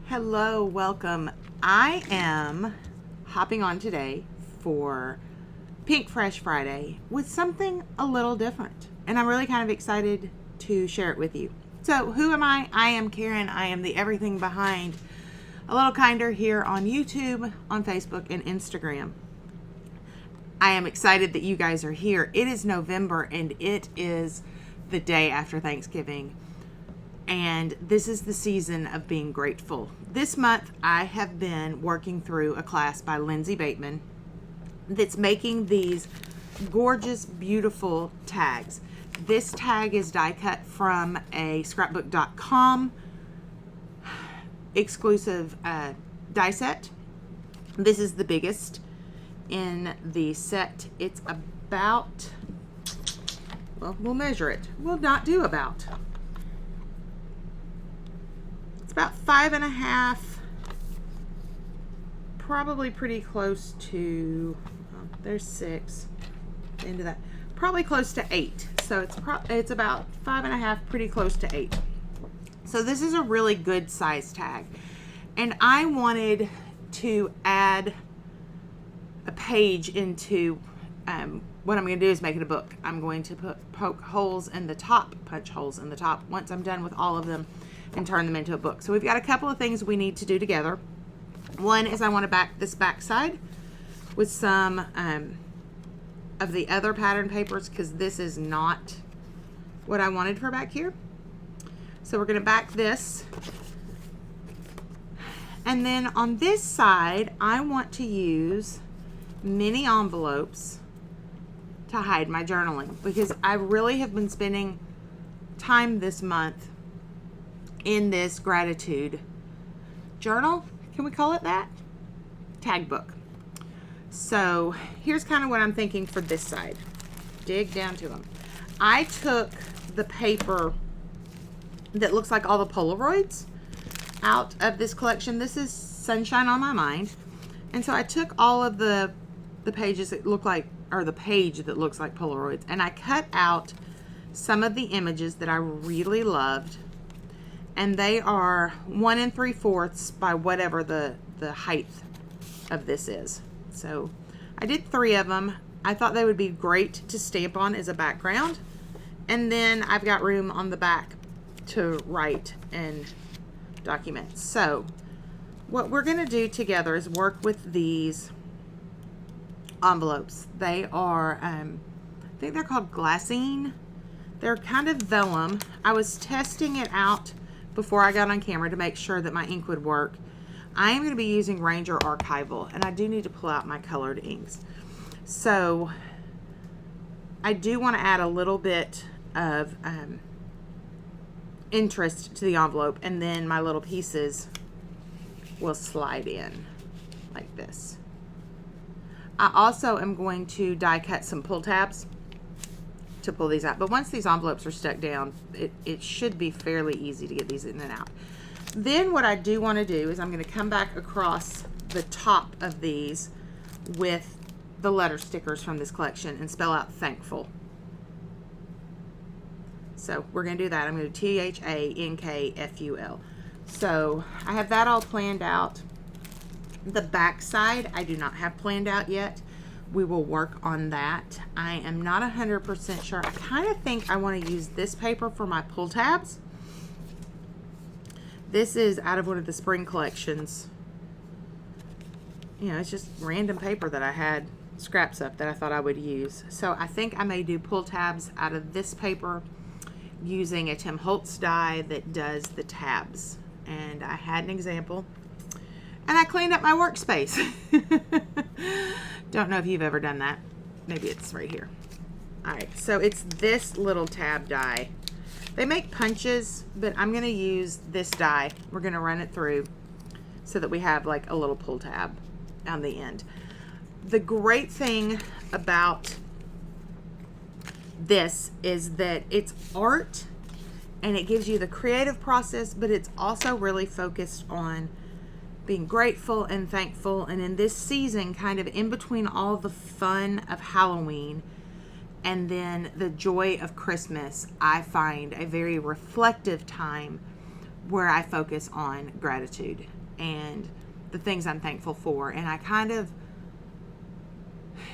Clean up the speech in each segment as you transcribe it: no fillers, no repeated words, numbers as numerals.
Hello, welcome. I am hopping on today for PinkFresh Friday with something a little different, and I'm really kind of excited to share it with you. So, who am I? I am Karen. I am the everything behind A Little Kinder here on YouTube, on Facebook, and Instagram. I am excited that you guys are here. It is November, and it is the day after Thanksgiving. And this is the season of being grateful. This month, I have been working through a class by Lindsey Bateman that's making these gorgeous, beautiful tags. This tag is die cut from a scrapbook.com exclusive die set. This is the biggest in the set. It's about, well, we'll measure it. We'll not do about. About 5.5, probably pretty close to, there's 6, into that, probably close to 8. So it's about 5.5, pretty close to 8. So this is a really good size tag. And I wanted to add a page into, what I'm going to do is make it a book. I'm going to poke holes in the top, punch holes in the top once I'm done with all of them, and turn them into a book. So we've got a couple of things we need to do together. One is I want to back this back side with some of the other pattern papers, because this is not what I wanted for back here. So we're going to back this. And then on this side, I want to use mini envelopes to hide my journaling, because I really have been spending time this month in this gratitude journal. Can we call it that? Tag book. So here's kind of what I'm thinking for this side. Dig down to them. I took the paper that looks like all the Polaroids out of this collection. This is Sunshine on My Mind. And so I took all of the pages that look like, or the page that looks like Polaroids, and I cut out some of the images that I really loved. And they are 1 3/4 by whatever the height of this is. So I did 3 of them. I thought they would be great to stamp on as a background. And then I've got room on the back to write and document. So what we're going to do together is work with these envelopes. They are, I think they're called glassine. They're kind of vellum. I was testing it out before I got on camera to make sure that my ink would work. I am going to be using Ranger Archival, and I do need to pull out my colored inks. So I do want to add a little bit of interest to the envelope, and then my little pieces will slide in like this. I also am going to die cut some pull tabs to pull these out. But once these envelopes are stuck down, it should be fairly easy to get these in and out. Then what I do want to do is I'm going to come back across the top of these with the letter stickers from this collection and spell out thankful. So we're going to do that. I'm going to do THANKFUL. So I have that all planned out. The back side I do not have planned out yet. We will work on that. I am not 100% sure. I kind of think I want to use this paper for my pull tabs. This is out of one of the spring collections. You know, it's just random paper that I had scraps up that I thought I would use. So I think I may do pull tabs out of this paper using a Tim Holtz die that does the tabs. And I had an example. And I cleaned up my workspace. Don't know if you've ever done that. Maybe it's right here. All right, so it's this little tab die. They make punches, but I'm going to use this die. We're going to run it through so that we have like a little pull tab on the end. The great thing about this is that it's art and it gives you the creative process, but it's also really focused on being grateful and thankful. And in this season, kind of in between all the fun of Halloween and then the joy of Christmas, I find a very reflective time where I focus on gratitude and the things I'm thankful for. And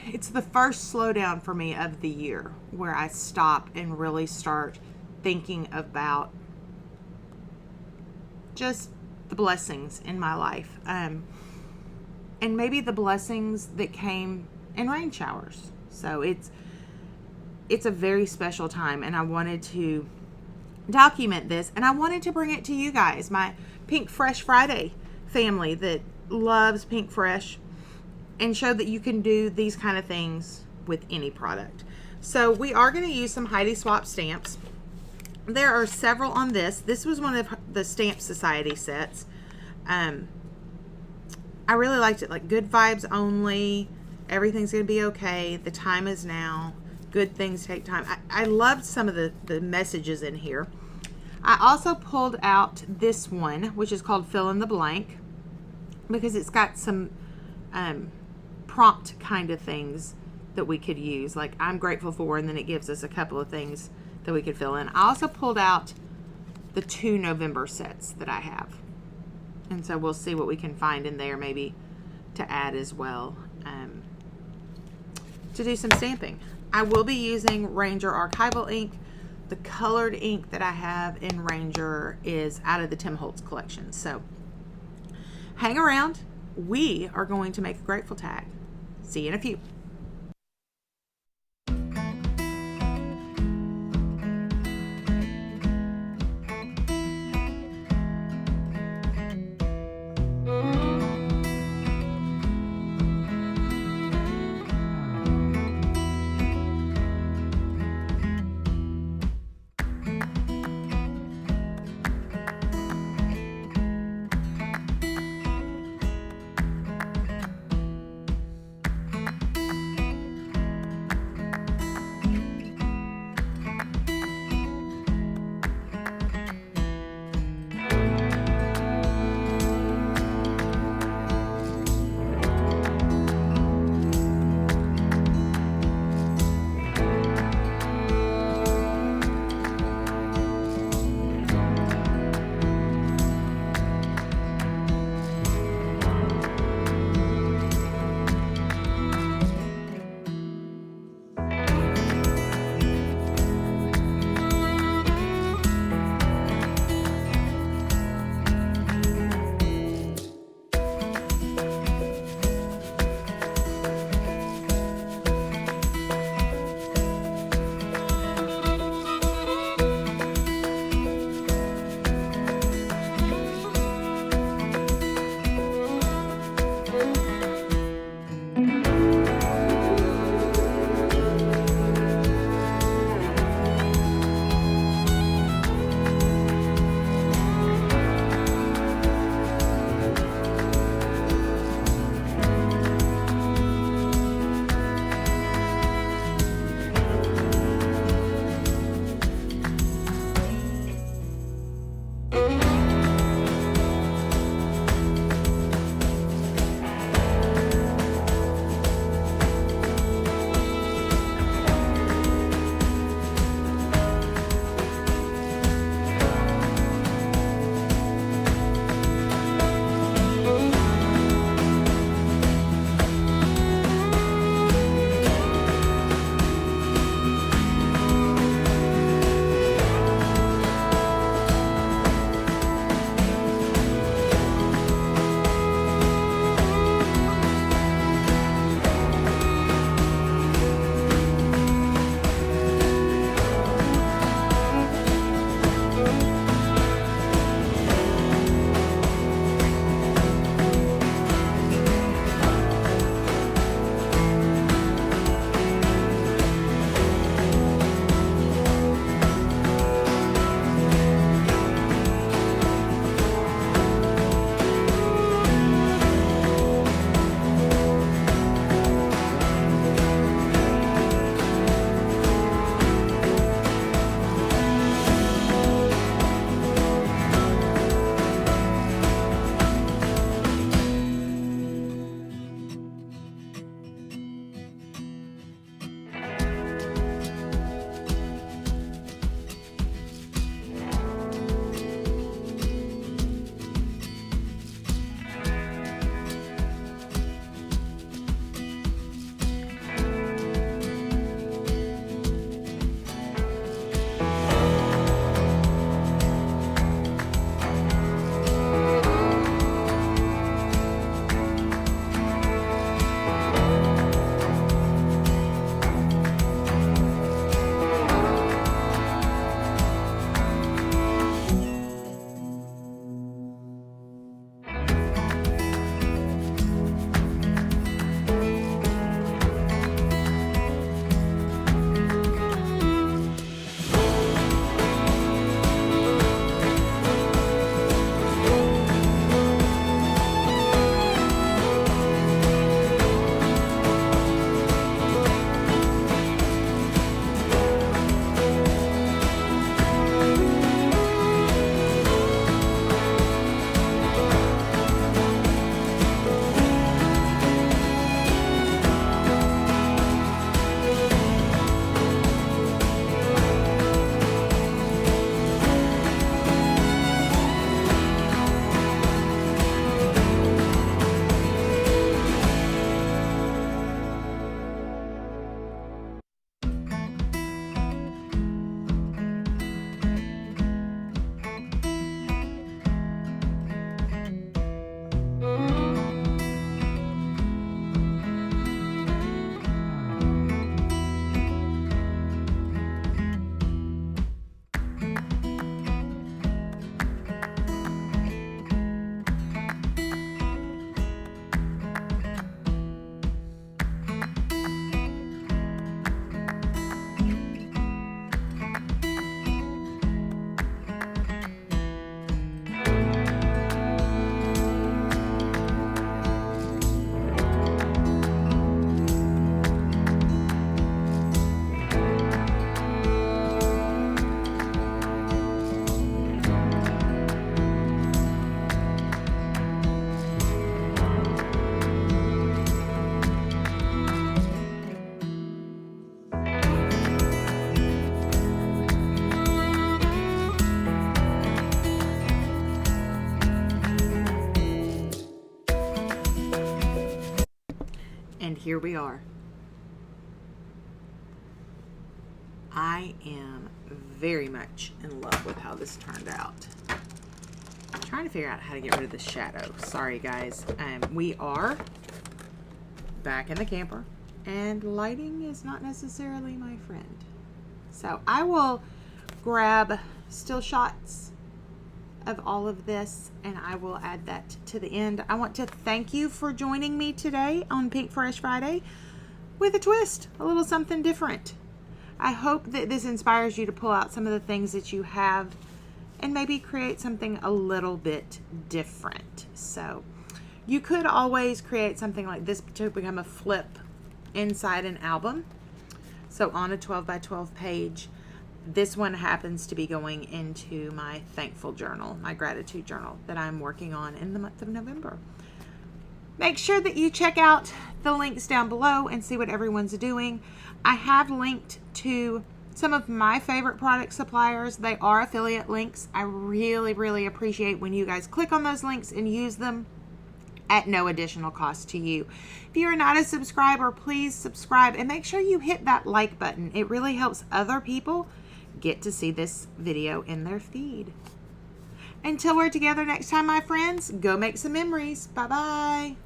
it's the first slowdown for me of the year where I stop and really start thinking about just the blessings in my life. And maybe the blessings that came in rain showers. So it's a very special time, and I wanted to document this, and I wanted to bring it to you guys, my PinkFresh Friday family that loves PinkFresh, and show that you can do these kind of things with any product. So we are going to use some Heidi Swap stamps. There are several on this. This was one of the Stamp Society sets. I really liked it, like good vibes only, everything's going to be okay, the time is now, good things take time. I loved some of the messages in here. I also pulled out this one, which is called Fill in the Blank, because it's got some prompt kind of things that we could use, like I'm grateful for, and then it gives us a couple of things that we could fill in. I also pulled out the 2 November sets that I have. And so we'll see what we can find in there maybe to add as well to do some stamping. I will be using Ranger Archival ink. The colored ink that I have in Ranger is out of the Tim Holtz collection. So hang around. We are going to make a grateful tag. See you in a few. And here we are. I am very much in love with how this turned out. I'm trying to figure out how to get rid of the shadow. Sorry guys. We are back in the camper and lighting is not necessarily my friend. So I will grab still shots of all of this and I will add that to the end. I want to thank you for joining me today on PinkFresh Friday with a twist, a little something different. I hope that this inspires you to pull out some of the things that you have and maybe create something a little bit different. So you could always create something like this to become a flip inside an album. So on a 12 by 12 page, this one happens to be going into my thankful journal, my gratitude journal that I'm working on in the month of November. Make sure that you check out the links down below and see what everyone's doing. I have linked to some of my favorite product suppliers. They are affiliate links. I really, really appreciate when you guys click on those links and use them at no additional cost to you. If you are not a subscriber, please subscribe and make sure you hit that like button. It really helps other people get to see this video in their feed. Until we're together next time, my friends, go make some memories. Bye-bye.